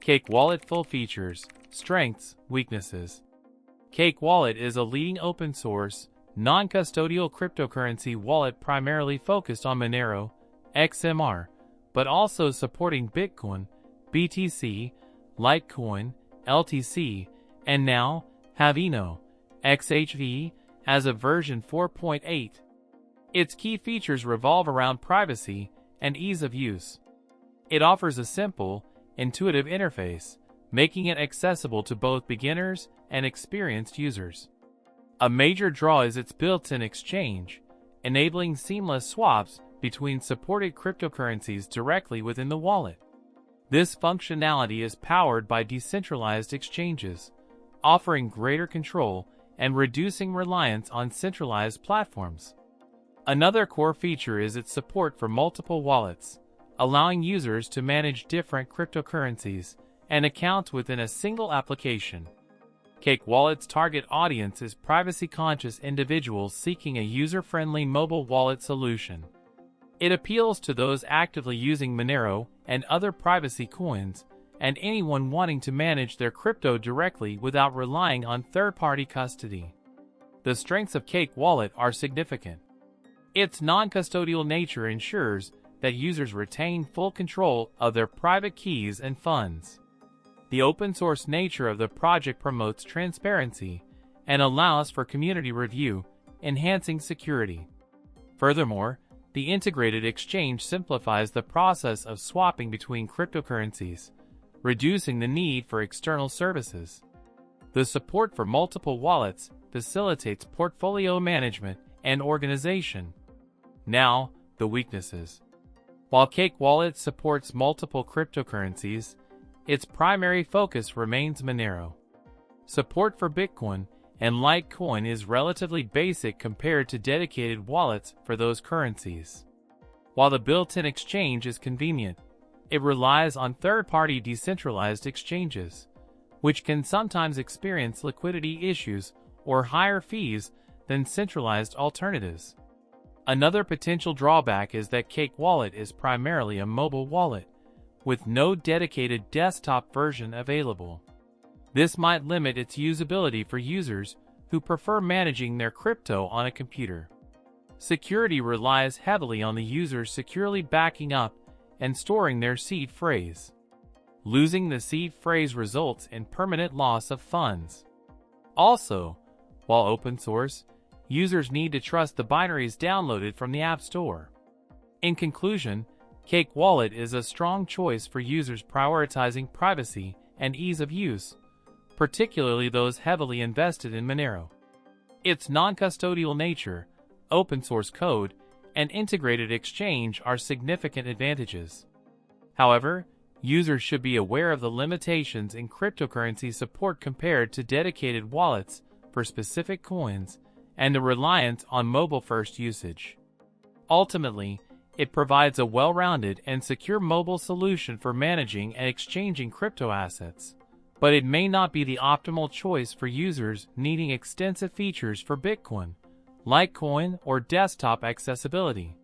Cake Wallet full features, strengths, weaknesses. Cake Wallet is a leading open-source, non-custodial cryptocurrency wallet primarily focused on Monero, XMR, but also supporting Bitcoin, BTC, Litecoin, LTC, and now, Haveno, XHV, as of version 4.8. Its key features revolve around privacy and ease of use. It offers a simple, intuitive interface, making it accessible to both beginners and experienced users. A major draw is its built-in exchange, enabling seamless swaps between supported cryptocurrencies directly within the wallet. This functionality is powered by decentralized exchanges, offering greater control and reducing reliance on centralized platforms. Another core feature is its support for multiple wallets, allowing users to manage different cryptocurrencies and accounts within a single application. Cake Wallet's target audience is privacy-conscious individuals seeking a user-friendly mobile wallet solution. It appeals to those actively using Monero and other privacy coins, and anyone wanting to manage their crypto directly without relying on third-party custody. The strengths of Cake Wallet are significant. Its non-custodial nature ensures that users retain full control of their private keys and funds. The open-source nature of the project promotes transparency and allows for community review, enhancing security. Furthermore, the integrated exchange simplifies the process of swapping between cryptocurrencies, reducing the need for external services. The support for multiple wallets facilitates portfolio management and organization. Now, the weaknesses. While Cake Wallet supports multiple cryptocurrencies, its primary focus remains Monero. Support for Bitcoin and Litecoin is relatively basic compared to dedicated wallets for those currencies. While the built-in exchange is convenient, it relies on third-party decentralized exchanges, which can sometimes experience liquidity issues or higher fees than centralized alternatives. Another potential drawback is that Cake Wallet is primarily a mobile wallet, with no dedicated desktop version available. This might limit its usability for users who prefer managing their crypto on a computer. Security relies heavily on the user securely backing up and storing their seed phrase. Losing the seed phrase results in permanent loss of funds. Also, while open source, users need to trust the binaries downloaded from the App Store. In conclusion, Cake Wallet is a strong choice for users prioritizing privacy and ease of use, particularly those heavily invested in Monero. Its non-custodial nature, open-source code, and integrated exchange are significant advantages. However, users should be aware of the limitations in cryptocurrency support compared to dedicated wallets for specific coins and the reliance on mobile-first usage. Ultimately, it provides a well-rounded and secure mobile solution for managing and exchanging crypto assets, but it may not be the optimal choice for users needing extensive features for Bitcoin, Litecoin, or desktop accessibility.